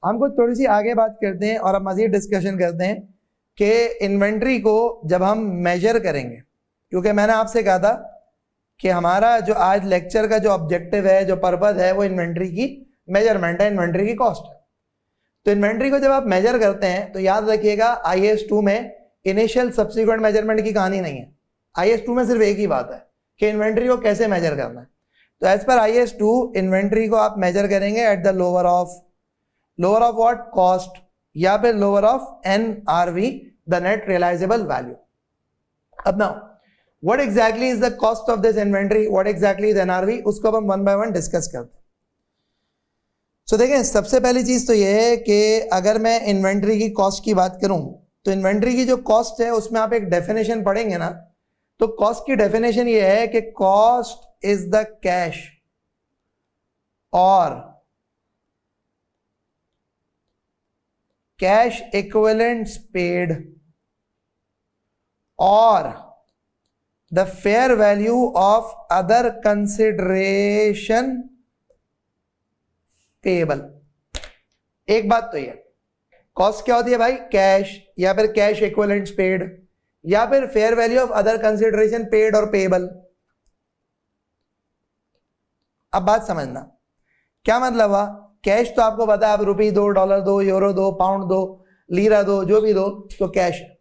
हम कुछ थोड़ी सी आगे बात करते हैं और अब मजीद डिस्कशन करते हैं कि इन्वेंट्री को जब हम मेजर करेंगे, क्योंकि मैंने आपसे कहा था कि हमारा जो आज लेक्चर का जो ऑब्जेक्टिव है, जो पर्पज है, वो इन्वेंट्री की मेजरमेंट है, इन्वेंट्री की कॉस्ट है। तो इन्वेंट्री को जब आप मेजर करते हैं तो याद रखिएगा IAS 2 में इनिशियल सब्सिक्वेंट मेजरमेंट की कहानी नहीं है। IAS 2 में सिर्फ एक ही बात है कि इन्वेंट्री को कैसे मेजर करना है। तो एज पर IAS 2 इन्वेंट्री को आप मेजर करेंगे at the lower of what, cost, या फिर lower of NRV, the net realisable value. अब now what exactly is the cost of this inventory, what exactly is NRV, उसको अब हम one by one discuss करते हैं। तो देखें, सबसे पहली चीज तो यह है कि अगर मैं इन्वेंट्री की कॉस्ट की बात करूं तो इन्वेंट्री की जो कॉस्ट है उसमें आप एक डेफिनेशन पढ़ेंगे ना, तो कॉस्ट की डेफिनेशन ये है कि कॉस्ट इज द कैश और कैश इक्विवेलेंट्स पेड और the fair value of other consideration payable. एक बात तो ये, कॉस्ट क्या होती है भाई? कैश, या फिर कैश इक्विवेलेंट्स पेड, या फिर fair value of other consideration paid और पेएबल। अब बात समझना, क्या मतलब हुआ? कैश तो आपको पता है, आप रुपी दो, डॉलर दो, यूरो दो, पाउंड दो, लीरा दो, जो भी दो, तो कैश है।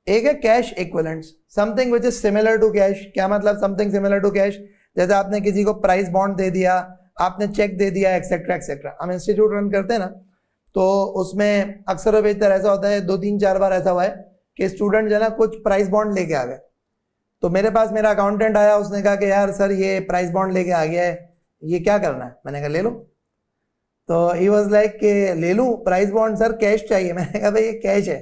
एक है cash equivalents, something which is similar to cash. क्या मतलब समथिंग सिमिलर टू कैश? जैसे आपने किसी को प्राइस बॉन्ड दे दिया, आपने चेक दे दिया, एक्सेट्रा एक्सेट्रा। हम इंस्टीट्यूट रन करते हैं ना, तो उसमें अक्सर बेहतर ऐसा होता है, 2-3-4 बार ऐसा हुआ है कि स्टूडेंट जो है ना कुछ प्राइस बॉन्ड लेके आ गए, तो मेरे पास मेरा अकाउंटेंट आया, उसने कहा कि यार सर ये प्राइस बॉन्ड लेके आ गया है, ये क्या करना है? मैंने कहा ले लो। तो ही वाज लाइक कि ले लूं प्राइस बॉन्ड सर, कैश चाहिए। मैंने कहा भाई ये कैश है,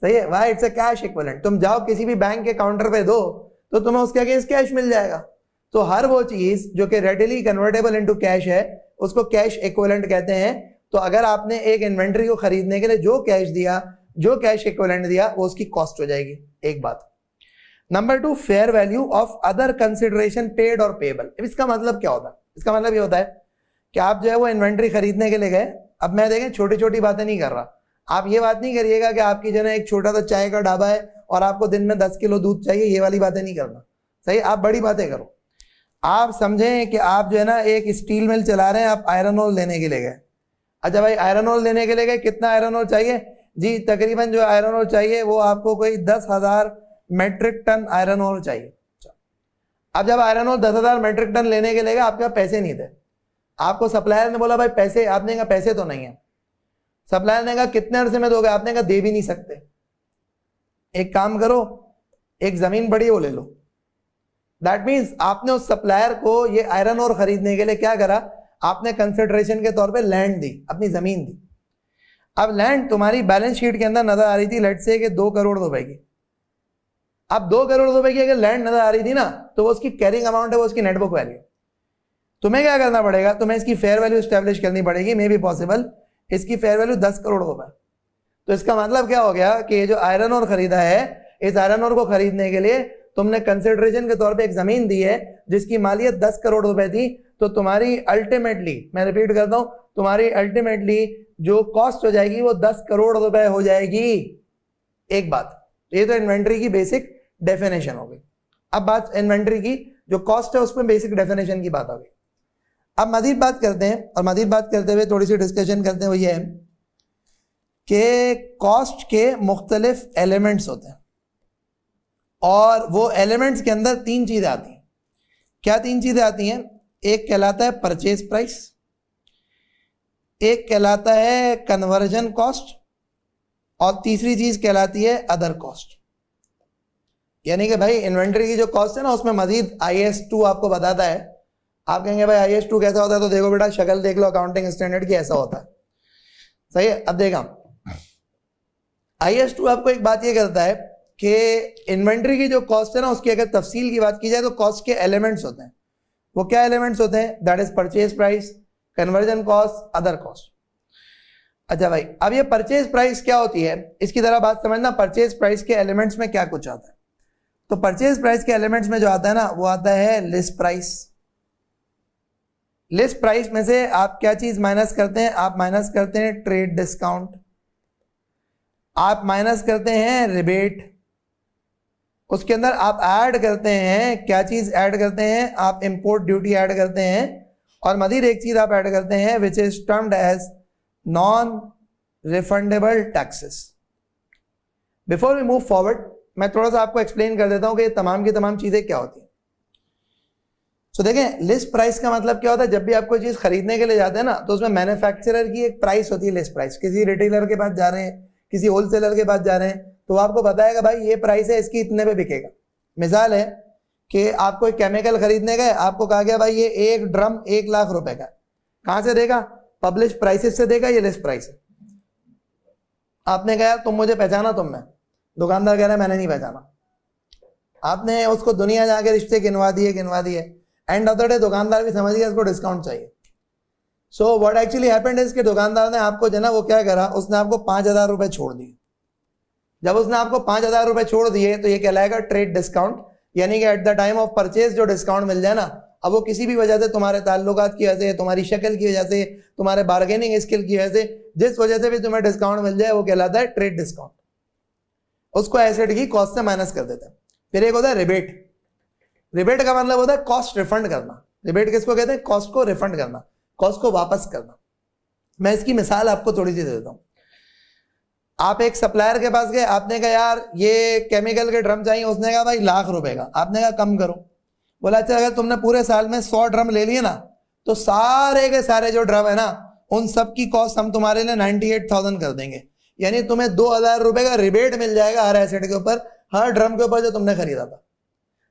सही है, why it's a cash equivalent. तुम जाओ किसी भी बैंक के काउंटर पे दो तो तुम्हें उसके अगेंस्ट कैश मिल जाएगा। तो हर वो चीज जो कि रेडिली कन्वर्टेबल इनटू कैश है उसको कैश इक्विवेलेंट कहते हैं। तो अगर आपने एक इन्वेंट्री को खरीदने के लिए जो कैश दिया, जो कैश इक्विवेलेंट दिया, वो उसकी कॉस्ट हो जाएगी। एक बात। Number 2, fair value of other consideration paid और पेएबल। इसका मतलब क्या होता है? इसका मतलब ये होता है कि आप जो है वो इन्वेंट्री खरीदने के लिए गए। अब मैं देखें छोटी छोटी बातें नहीं कर रहा, आप ये बात नहीं करिएगा कि आपकी जो है एक छोटा सा चाय का ढाबा है और आपको दिन में 10 किलो दूध चाहिए, ये वाली बातें नहीं करना, सही? आप बड़ी बातें करो। आप समझें कि आप जो है ना एक स्टील मिल चला रहे हैं, आप आयरन ओर लेने के लिए गए। अच्छा भाई आयरन ओर लेने के लिए गए, कितना आयरन ओर चाहिए जी? तकरीबन जो आयरन ओर चाहिए वो आपको कोई 10,000 मेट्रिक टन आयरन ओर चाहिए। अब जब आयरन ओर 10,000 मेट्रिक टन लेने के लिए गए, आपके पास पैसे नहीं थे, आपको सप्लायर ने बोला भाई पैसे, आपने कहा पैसे तो नहीं है। सप्लायर ने कहा कितने अरसे में दोगे? आपने कहा दे भी नहीं सकते। एक काम करो, एक जमीन पड़ी वो ले लो। दैट मीन्स आपने उस सप्लायर को ये आयरन ओर खरीदने के लिए क्या करा? आपने कंसिडरेशन के तौर पे लैंड दी, अपनी जमीन दी। अब लैंड तुम्हारी बैलेंस शीट के अंदर नजर आ रही थी लेट्स से कि 2 करोड़ रुपए की। अब 2 करोड़ रुपए की अगर लैंड नजर आ रही थी ना, तो वो उसकी कैरिंग अमाउंट है, वो उसकी नेटबुक वैल्यू। तुम्हें क्या करना पड़ेगा? तुम्हें इसकी फेयर वैल्यू स्टैब्लिश करनी पड़ेगी, मे बी पॉसिबल इसकी फेयर वैल्यू 10 करोड़ रुपए। तो इसका मतलब क्या हो गया कि ये जो आयरन ओर खरीदा है, इस आयरन ओर को खरीदने के लिए तुमने कंसिडरेशन के तौर पे एक जमीन दी है जिसकी मालियत 10 करोड़ रुपए थी। तो तुम्हारी अल्टीमेटली, मैं रिपीट करता हूं, तुम्हारी अल्टीमेटली जो कॉस्ट हो जाएगी वो 10 करोड़ रुपए हो जाएगी। एक बात, ये तो इन्वेंट्री की बेसिक डेफिनेशन हो गई। अब बात इन्वेंट्री की जो कॉस्ट है उसमें बेसिक डेफिनेशन की बात आ गई। अब मजीद बात करते हैं, और मजीद बात करते हुए थोड़ी सी डिस्कशन करते हैं, वो ये है कि कॉस्ट के मुख्तलिफ एलिमेंट्स होते हैं और वो एलिमेंट्स के अंदर 3 चीजें आती हैं। क्या 3 चीजें आती हैं? एक कहलाता है परचेज प्राइस, एक कहलाता है कन्वर्जन कॉस्ट, और तीसरी चीज कहलाती है अदर कॉस्ट। यानी कि भाई इन्वेंट्री की जो कॉस्ट है ना, उसमें मजीद IAS 2 आपको बताता है। आप कहेंगे भाई IAS 2 कैसा होता है? तो देखो बेटा, शक्ल देख लो अकाउंटिंग स्टैंडर्ड की, ऐसा होता है, सही है? अब देखा, IAS 2 आपको एक बात ये करता है कि इन्वेंट्री की जो कॉस्ट है ना, उसकी अगर तफसील की बात की जाए तो कॉस्ट के एलिमेंट्स होते हैं। वो क्या एलिमेंट्स होते हैं? That is purchase price, conversion cost, other cost. अच्छा भाई, अब ये परचेज प्राइस क्या होती है, इसकी तरह बात समझना। परचेज प्राइस के एलिमेंट्स में क्या कुछ आता है? तो परचेज प्राइस के एलिमेंट्स में जो आता है ना, वो आता है लिस्ट प्राइस, लिस्ट प्राइस में से आप क्या चीज माइनस करते हैं? आप माइनस करते हैं ट्रेड डिस्काउंट, आप माइनस करते हैं रिबेट, उसके अंदर आप ऐड करते हैं क्या चीज ऐड करते हैं? आप इंपोर्ट ड्यूटी ऐड करते हैं, और मजीद एक चीज आप ऐड करते हैं which is termed as non refundable taxes. Before we move forward मैं थोड़ा सा आपको एक्सप्लेन कर देता हूं कि ये तमाम की तमाम चीजें क्या होती हैं। तो देखें, लिस्ट प्राइस का मतलब क्या होता है? जब भी आप कोई चीज खरीदने के लिए जाते हैं ना, तो उसमें मैन्युफैक्चरर की एक प्राइस होती है, लिस्ट प्राइस। किसी रिटेलर के पास जा रहे हैं, किसी होलसेलर के पास जा रहे हैं, तो आपको बताएगा भाई ये प्राइस है, इसकी इतने पे बिकेगा। मिसाल है कि आप कोई केमिकल खरीदने गए, आपको कहा गया भाई ये एक ड्रम 1 लाख रुपए का। कहां से देगा? पब्लिश प्राइसेस से देगा, ये लिस्ट प्राइस है। आपने कहा तुम मुझे पहचाना? तुमने? दुकानदार कह रहा है मैंने नहीं पहचाना। आपने उसको दुनिया जाके रिश्ते गिनवा दिए। एंड ऑफ द डे दुकानदार भी समझ गया इसको डिस्काउंट चाहिए। So what actually happened is कि दुकानदार ने आपको जो ना वो क्या करा, उसने आपको 5,000 रुपए छोड़ दिए। जब उसने आपको 5,000 रुपए छोड़ दिए तो ये कहलाएगा ट्रेड डिस्काउंट, यानी कि at the time of purchase जो डिस्काउंट मिल जाए ना, अब वो किसी भी वजह से, तुम्हारे ताल्लुकात की वजह से, तुम्हारी शक्ल की वजह से, तुम्हारे बार्गेनिंग स्किल की वजह से, जिस वजह से भी तुम्हें डिस्काउंट मिल जाए वो कहलाता है ट्रेड डिस्काउंट। उसको एसेट की कॉस्ट से माइनस कर देते हैं। फिर एक होता है रिबेट। रिबेट का मतलब होता है कॉस्ट रिफंड करना। रिबेट किसको कहते हैं? कॉस्ट को रिफंड करना, कॉस्ट को वापस करना। मैं इसकी मिसाल आपको थोड़ी सी दे देता हूं। आप एक सप्लायर के पास गए, आपने कहा यार ये केमिकल के ड्रम चाहिए, उसने कहा भाई 1,00,000 रुपए का। आपने कहा कम करो। बोला अच्छा अगर तुमने पूरे साल में 100 ड्रम ले लिए ना, तो सारे के सारे जो ड्रम है ना, उन सब की कॉस्ट हम तुम्हारे लिए 98,000 कर देंगे, यानी तुम्हें 2,000 रुपए का रिबेट मिल जाएगा हर एसेट के ऊपर, हर ड्रम के ऊपर जो तुमने खरीदा था।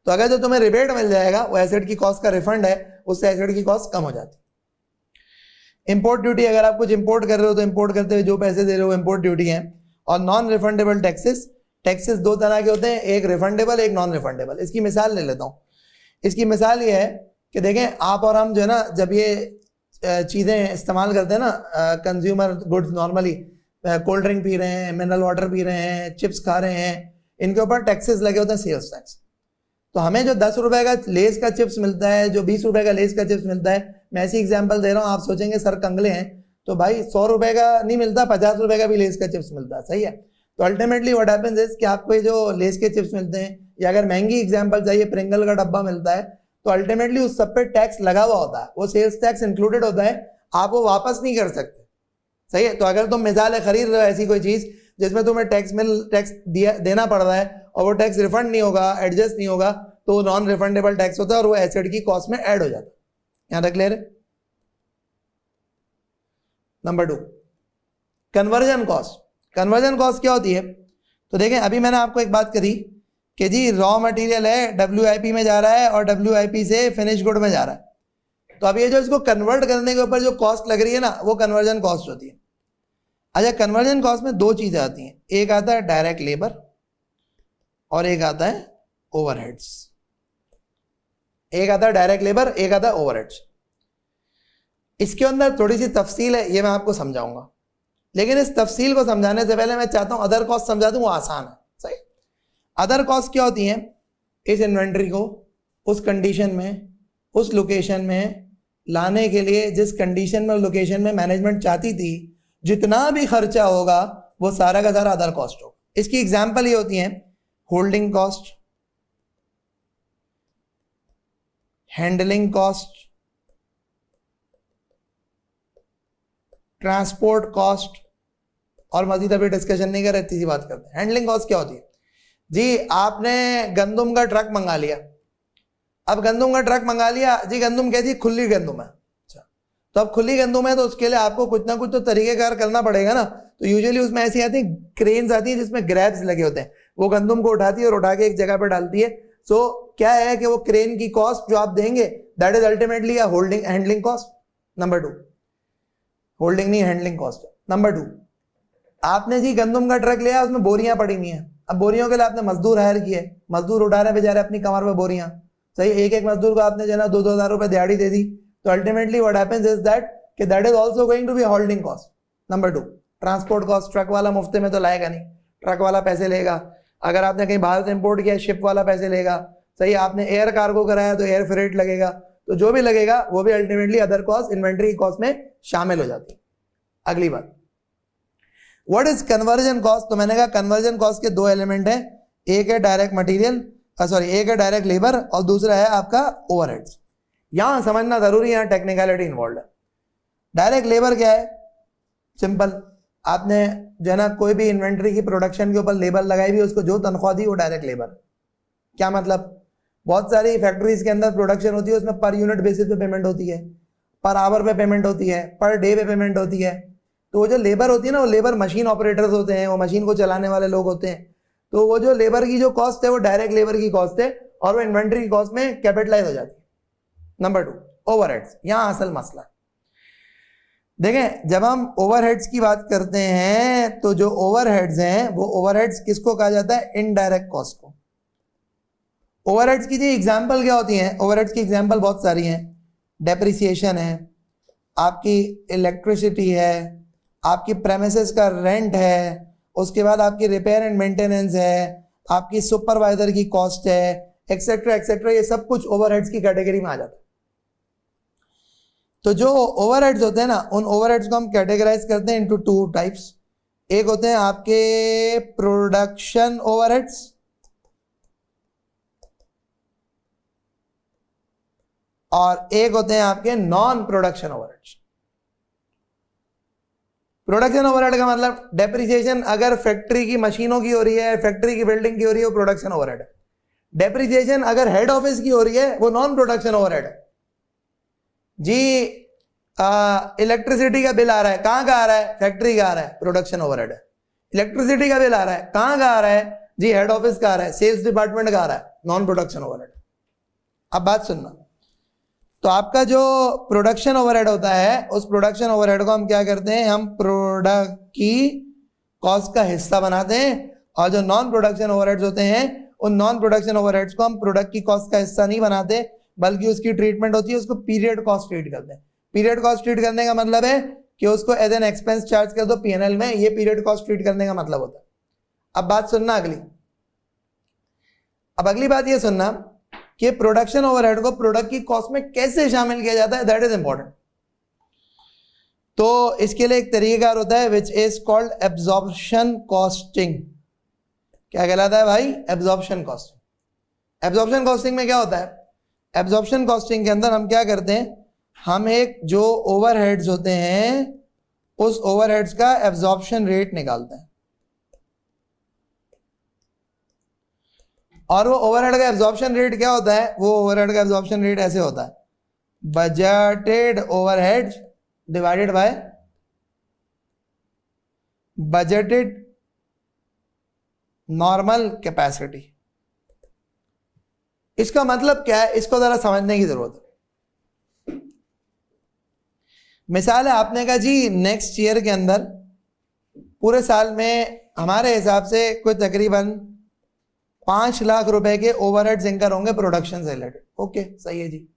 तो अगर जो तुम्हें रिबेट मिल जाएगा वो एसेट की कॉस्ट का रिफंड है, उससे एसेट की कॉस्ट कम हो जाती है। इंपोर्ट ड्यूटी, अगर आप कुछ इंपोर्ट कर रहे हो तो इंपोर्ट करते हुए जो पैसे दे रहे हो इंपोर्ट ड्यूटी है। और नॉन रिफंडेबल टैक्सेस, टैक्सेस 2 तरह के होते हैं, एक रिफंडेबल एक नॉन रिफंडेबल। इसकी मिसाल ले लेता हूँ। इसकी मिसाल ये है कि देखें आप और हम जो है ना, जब ये चीज़ें इस्तेमाल करते हैं ना, consumer goods, normally cold drink P रहे हैं, मिनरल वाटर पी रहे हैं, चिप्स खा रहे हैं, इनके ऊपर टैक्सेस लगे होते हैं, सेल्स टैक्स। तो हमें जो 10 रुपए का लेस का चिप्स मिलता है, जो 20 रुपए का लेस का चिप्स मिलता है, मैं ऐसी एग्जांपल दे रहा हूँ, आप सोचेंगे सर कंगले हैं, तो भाई 100 रुपए का नहीं मिलता, 50 रुपए का भी लेस का चिप्स मिलता है, सही है। तो अल्टीमेटली व्हाट हैपेंस इज कि आपको ये जो लेस के चिप्स मिलते हैं, या अगर महंगी एग्जांपल चाहिए प्रिंगल का डब्बा मिलता है, तो अल्टीमेटली उस सब पे टैक्स लगा हुआ होता है, वो सेल्स टैक्स इंक्लूडेड होता है, आप वो वापस नहीं कर सकते, सही है। तो अगर तुम मिसाल खरीद रहे हो ऐसी कोई चीज जिसमें तुम्हें टैक्स देना पड़ रहा है और वो टैक्स रिफंड नहीं होगा, एडजस्ट नहीं होगा, तो नॉन रिफंडेबल टैक्स होता है और वो एसेट की कॉस्ट में ऐड हो जाता है। यहां तक क्लियर है? Number 2, conversion cost. Conversion cost क्या होती है? तो देखें अभी मैंने आपको एक बात करी कि जी रॉ मटेरियल है, WIP में जा रहा है और WIP से फिनिश गुड में जा रहा है। तो अब ये जो इसको कन्वर्ट करने के ऊपर जो कॉस्ट लग रही है ना, वो कन्वर्जन कॉस्ट होती है। अच्छा, कन्वर्जन कॉस्ट में 2 चीजें आती हैं, एक आता है डायरेक्ट लेबर और एक आता है ओवरहेड्स। एक आता है डायरेक्ट लेबर, एक आता है ओवरहेड्स। इसके अंदर थोड़ी सी तफसील है, ये मैं आपको समझाऊंगा, लेकिन इस तफसील को समझाने से पहले मैं चाहता हूं अदर कॉस्ट समझा दूं, वो आसान है, सही। अदर कॉस्ट क्या होती हैं? इस इन्वेंट्री को उस कंडीशन में, उस लोकेशन में लाने के लिए, जिस कंडीशन में, लोकेशन में मैनेजमेंट चाहती थी, जितना भी खर्चा होगा वो सारा का सारा अदर कॉस्ट होगा। इसकी एग्जाम्पल ये होती है holding cost, handling cost, transport cost, और मजीद अभी डिस्कशन नहीं कर रहे, इतनी सी बात करते हैं। हैंडलिंग कॉस्ट क्या होती है? जी आपने गंदुम का ट्रक मंगा लिया, अब गंदुम का ट्रक मंगा लिया, जी गंदुम कैसी? खुली गंदुम है। अच्छा, तो अब खुली गंदुम है तो उसके लिए आपको कुछ ना कुछ तो तरीकेकार करना पड़ेगा ना। तो यूजुअली उसमें ऐसी आती है, क्रेन्स आती है जिसमें ग्रैब्स लगे होते हैं, वो गंदुम को उठाती है और उठा के एक जगह पर डालती है। सो क्या है कि वो क्रेन की कॉस्ट जो आप देंगे, that is ultimately a holding handling cost. Number 2, holding नहीं हैंडलिंग कॉस्ट। नंबर 2, आपने जी गंदुम का ट्रक लिया, उसमें बोरियां पड़ी हुई हैं, अब बोरियों के लिए आपने मजदूर हायर किए, मजदूर उठा रहे हैं बेचारे अपनी कमर पे बोरियां, सही। एक एक मजदूर को आपने जो है 2-2 हज़ार रुपए दिहाड़ी दे दी, तो ultimately what happens is that is also going to be holding cost. Number 2, transport cost. Truck वाला मुफ्ते में तो लाएगा नहीं, ट्रक वाला पैसे लेगा। अगर आपने कहीं बाहर से इंपोर्ट किया, शिप वाला पैसे लेगा, सही। आपने एयर कार्गो कराया तो एयर फ्रेट लगेगा, तो जो भी लगेगा वो भी अल्टीमेटली अदर कॉस्ट, इन्वेंट्री की कॉस्ट में शामिल हो जाती है। अगली बात, व्हाट इज कन्वर्जन कॉस्ट? तो मैंने कहा कन्वर्जन कॉस्ट के दो एलिमेंट हैं, एक है डायरेक्ट मटेरियल, एक है डायरेक्ट लेबर और दूसरा है आपका ओवरहेड्स। यहां समझना जरूरी है, टेक्निकलिटी इन्वॉल्व है। डायरेक्ट लेबर क्या है? सिंपल, आपने जो ना कोई भी इन्वेंट्री की प्रोडक्शन के ऊपर लेबर लगाई हुई, उसको जो तनख्वाह दी वो डायरेक्ट लेबर। क्या मतलब? बहुत सारी फैक्ट्रीज के अंदर प्रोडक्शन होती है, उसमें पर यूनिट बेसिस पे पेमेंट होती है, पर आवर पे पेमेंट होती है, पर डे पे पेमेंट होती है। तो वो जो लेबर होती है ना, वो लेबर मशीन ऑपरेटर्स होते हैं, वो मशीन को चलाने वाले लोग होते हैं। तो वो जो लेबर की जो कॉस्ट है वो डायरेक्ट लेबर की कॉस्ट है और वो इन्वेंट्री की कॉस्ट में कैपिटलाइज हो जाती है। Number 2, overheads. यहां असल मसला देखें, जब हम ओवरहेड्स की बात करते हैं तो जो ओवरहेड्स हैं वो ओवरहेड्स किसको कहा जाता है? इनडायरेक्ट कॉस्ट को। ओवरहेड्स की जी एग्जांपल क्या होती हैं? ओवरहेड्स की एग्जांपल बहुत सारी हैं। डेप्रिसिएशन है, आपकी इलेक्ट्रिसिटी है, आपकी प्रेमिसेस का रेंट है, उसके बाद आपकी रिपेयर एंड मेंटेनेंस है, आपकी सुपरवाइजर की कॉस्ट है, एक्सेट्रा एक्सेट्रा। ये सब कुछ ओवरहेड्स की कैटेगरी में आ जाता है। तो जो ओवरहेड्स होते हैं ना, उन ओवरहेड्स को हम कैटेगराइज करते हैं इनटू 2 टाइप्स। एक होते हैं आपके प्रोडक्शन ओवरहेड्स और एक होते हैं आपके non production overheads. Production overhead का मतलब डेप्रिसिएशन अगर फैक्ट्री की मशीनों की हो रही है, फैक्ट्री की बिल्डिंग की हो रही है, वो प्रोडक्शन ओवरहेड है। डेप्रिसिएशन अगर हेड ऑफिस की हो रही है वो नॉन प्रोडक्शन ओवरहेड है। जी इलेक्ट्रिसिटी का बिल आ रहा है, कहां का आ रहा है? फैक्ट्री का आ रहा है, प्रोडक्शन ओवरहेड है। इलेक्ट्रिसिटी का बिल आ रहा है, कहां का आ रहा है? जी हेड ऑफिस का आ रहा है, सेल्स डिपार्टमेंट का आ रहा है, नॉन प्रोडक्शन ओवरहेड। अब बात सुनना, तो आपका जो प्रोडक्शन ओवरहेड होता है, उस प्रोडक्शन ओवरहेड को हम क्या करते हैं? हम प्रोडक्ट की कॉस्ट का हिस्सा बनाते हैं। और जो नॉन प्रोडक्शन ओवरहेड्स होते हैं, उन नॉन प्रोडक्शन ओवरहेड्स को हम प्रोडक्ट की कॉस्ट का हिस्सा नहीं बनाते, बल्कि उसकी ट्रीटमेंट होती है, उसको पीरियड कॉस्ट ट्रीट करते हैं। पीरियड कॉस्ट ट्रीट करने का मतलब है कि उसको एज एन एक्सपेंस चार्ज कर दो पीएनएल में, ये पीरियड कॉस्ट ट्रीट करने का मतलब होता है। अब बात सुनना अगली, अब अगली बात ये सुनना कि प्रोडक्शन ओवरहेड को प्रोडक्ट की कॉस्ट में कैसे शामिल किया जाता है, दैट इज इंपॉर्टेंट। तो इसके लिए एक तरीकेकार होता है which is called absorption costing. क्या कहलाता है भाई? Absorption costing. एब्जॉर्प्शन कॉस्टिंग में क्या होता है? एब्जॉर्प्शन कॉस्टिंग के अंदर हम क्या करते हैं? हम एक जो ओवरहेड्स होते हैं उस ओवरहेड्स का एब्जॉर्प्शन रेट निकालते हैं। और वो ओवरहेड का एब्जॉर्प्शन रेट क्या होता है? वो ओवरहेड का एब्जॉर्प्शन रेट ऐसे होता है, budgeted overheads divided by budgeted normal capacity. इसका मतलब क्या है? इसको जरा समझने की जरूरत है। मिसाल है, आपने कहा जी नेक्स्ट ईयर के अंदर पूरे साल में हमारे हिसाब से कोई तकरीबन 5 लाख रुपए के ओवरहेड्स इनकर होंगे प्रोडक्शन से रिलेटेड। ओके, सही है जी।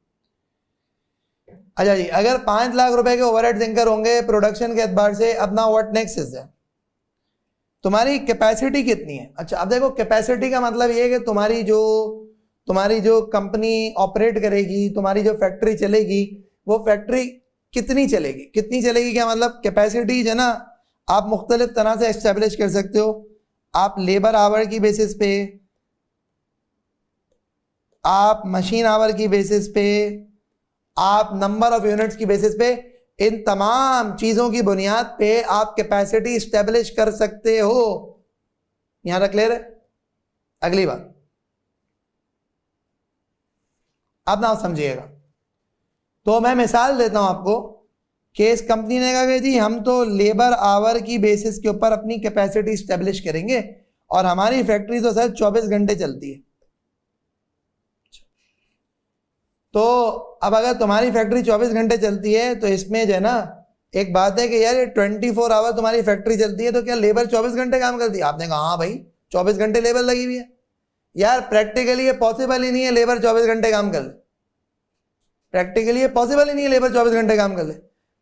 अच्छा जी, अगर 5 लाख रुपए के ओवरहेड्स इनकर होंगे प्रोडक्शन के एतबार से, अब ना व्हाट नेक्स्ट इज दैट? तुम्हारी कैपेसिटी कितनी है? अच्छा, अब देखो कैपेसिटी का मतलब ये है कि तुम्हारी जो कंपनी ऑपरेट करेगी, तुम्हारी जो फैक्ट्री चलेगी, वो फैक्ट्री कितनी चलेगी? कितनी चलेगी क्या मतलब? कैपेसिटी जो है ना, आप मुख्तलिफ तरह से एस्टेब्लिश कर सकते हो। आप लेबर आवर की बेसिस पे, आप मशीन आवर की बेसिस पे, आप नंबर ऑफ यूनिट्स की बेसिस पे, इन तमाम चीजों की बुनियाद पे आप कैपेसिटी एस्टेब्लिश कर सकते हो। यहां तक क्लियर है? अगली बात अब ना समझिएगा। तो मैं मिसाल देता हूं आपको कि इस कंपनी ने कहा कि जी हम तो लेबर आवर की बेसिस के ऊपर अपनी कैपेसिटी एस्टेब्लिश करेंगे और हमारी फैक्ट्री तो सर 24 घंटे चलती है। तो अब अगर तुम्हारी फैक्ट्री 24 घंटे चलती है तो इसमें जो है ना, एक बात है कि यार ये 24 आवर तुम्हारी फैक्ट्री चलती है, तो क्या लेबर 24 घंटे काम करती है? आपने कहा हाँ भाई 24 घंटे लेबर लगी हुई है। यार प्रैक्टिकली ये पॉसिबल ही नहीं है लेबर 24 घंटे काम कर ले। प्रैक्टिकली ये पॉसिबल ही नहीं है लेबर 24 घंटे काम कर ले।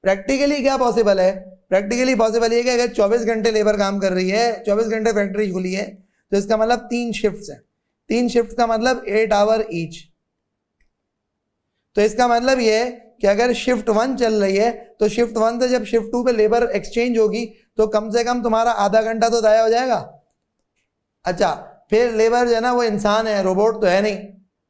प्रैक्टिकली क्या पॉसिबल है? प्रैक्टिकली पॉसिबल ये कि अगर 24 घंटे लेबर काम कर रही है, 24 घंटे फैक्ट्री खुली है, तो इसका मतलब 3 शिफ्ट्स हैं। 3 शिफ्ट का मतलब 8 आवर ईच। तो इसका मतलब ये है कि अगर शिफ्ट 1 चल रही है तो शिफ्ट 1 से जब शिफ्ट 2 पे लेबर एक्सचेंज होगी तो कम से कम तुम्हारा आधा घंटा तो ज़ाया हो जाएगा। अच्छा, फिर लेबर जो है ना वो इंसान है, रोबोट तो है नहीं,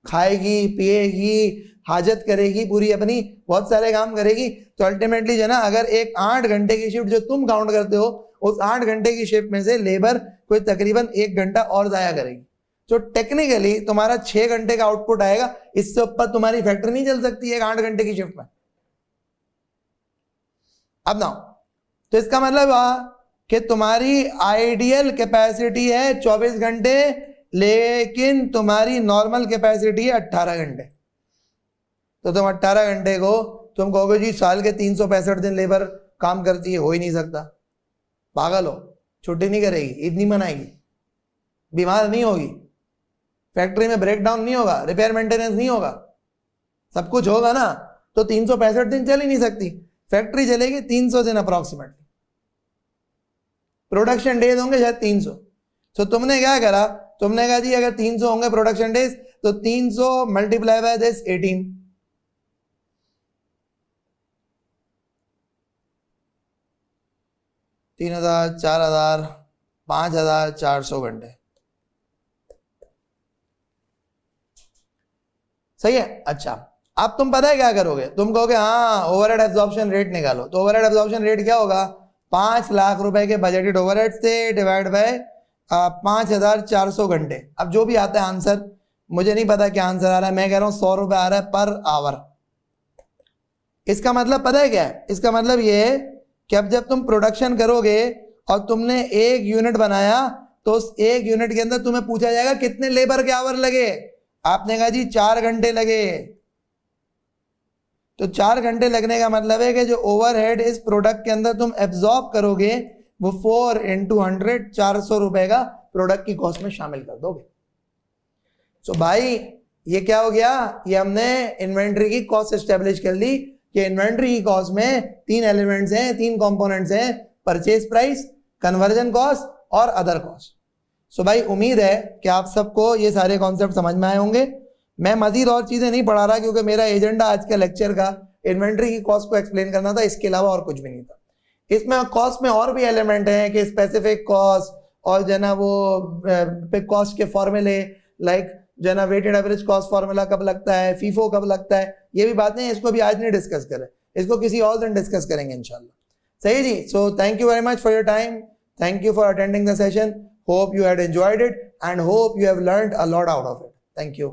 खाएगी पिएगी हाजत करेगी पूरी अपनी, बहुत सारे काम करेगी। तो अल्टीमेटली जो है ना अगर एक 8 घंटे की शिफ्ट जो तुम काउंट करते हो उस 8 घंटे की शिफ्ट में से लेबर कोई तकरीबन 1 घंटा और ज़ाया करेगी। तो टेक्निकली तुम्हारा 6 घंटे का आउटपुट आएगा, इससे ऊपर तुम्हारी फैक्ट्री नहीं चल सकती है 8 घंटे की शिफ्ट में। अब ना तो इसका मतलब कि तुम्हारी आइडियल कैपेसिटी है 24 घंटे, लेकिन तुम्हारी नॉर्मल कैपेसिटी है 18 घंटे। तो तुम 18 घंटे को तुम कहोगे जी साल के 365 दिन लेबर काम करती है, हो ही नहीं सकता, पागल हो, छुट्टी नहीं करेगी, ईद नहीं मनाएगी, बीमार नहीं होगी, फैक्ट्री में ब्रेकडाउन नहीं होगा, रिपेयर मेंटेनेंस नहीं होगा, सब कुछ होगा ना। तो 365 दिन चल ही नहीं सकती, फैक्ट्री चलेगी 300 दिन अप्रॉक्सीमेटली, प्रोडक्शन डेज होंगे शायद 300। तो तुमने क्या करा, तुमने कहा जी अगर 300 होंगे प्रोडक्शन डेज तो 300 मल्टीप्लाई बाय दिस 18, 3000 4000 5400 घंटे, सही है। अच्छा, अब तुम पता है क्या करोगे, तुम कहोगे हाँ ओवरहेड एब्जॉर्प्शन रेट निकालो। तो ओवरहेड एब्जॉर्प्शन रेट क्या होगा, 5 लाख रुपए के बजटेड ओवरहेड से डिवाइड बाय 5400 घंटे। अब जो भी आता है आंसर, मुझे नहीं पता क्या आंसर आ रहा है, मैं कह रहा हूं 100 रुपए आ रहा है पर आवर। इसका मतलब पता है क्या है, इसका मतलब ये है कि अब जब तुम प्रोडक्शन करोगे और तुमने एक यूनिट बनाया तो उस एक यूनिट के अंदर तुम्हें पूछा जाएगा कितने लेबर के आवर लगे। आपने कहा जी 4 घंटे लगे, तो 4 घंटे लगने का मतलब है कि जो ओवरहेड इस प्रोडक्ट के अंदर तुम एब्जॉर्ब करोगे वो 4 × 100 400 रुपए का प्रोडक्ट की कॉस्ट में शामिल कर दोगे। तो भाई ये क्या हो गया, ये हमने इन्वेंट्री की कॉस्ट एस्टेब्लिश कर ली कि इन्वेंट्री की कॉस्ट में 3 एलिमेंट्स हैं, 3 कंपोनेंट्स हैं, परचेज प्राइस, कन्वर्जन कॉस्ट और अदर कॉस्ट। सो भाई उम्मीद है कि आप सबको ये सारे कॉन्सेप्ट समझ में आए होंगे। मैं मजीद और चीज़ें नहीं पढ़ा रहा क्योंकि मेरा एजेंडा आज के लेक्चर का इन्वेंट्री की कॉस्ट को एक्सप्लेन करना था, इसके अलावा और कुछ भी नहीं था। इसमें कॉस्ट में और भी एलिमेंट हैं कि स्पेसिफिक कॉस्ट और जो है ना वो कॉस्ट के फॉर्मूले, लाइक जो है ना वेटेड एवरेज कॉस्ट फॉर्मूला कब लगता है, फीफो कब लगता है, ये भी बातें हैं, इसको भी आज नहीं डिस्कस करें, इसको किसी और दिन डिस्कस करेंगे इंशाल्लाह। सही जी। So thank you very much for your time, thank you for attending the session, hope you had enjoyed it and hope you have learned a lot out of it. Thank you.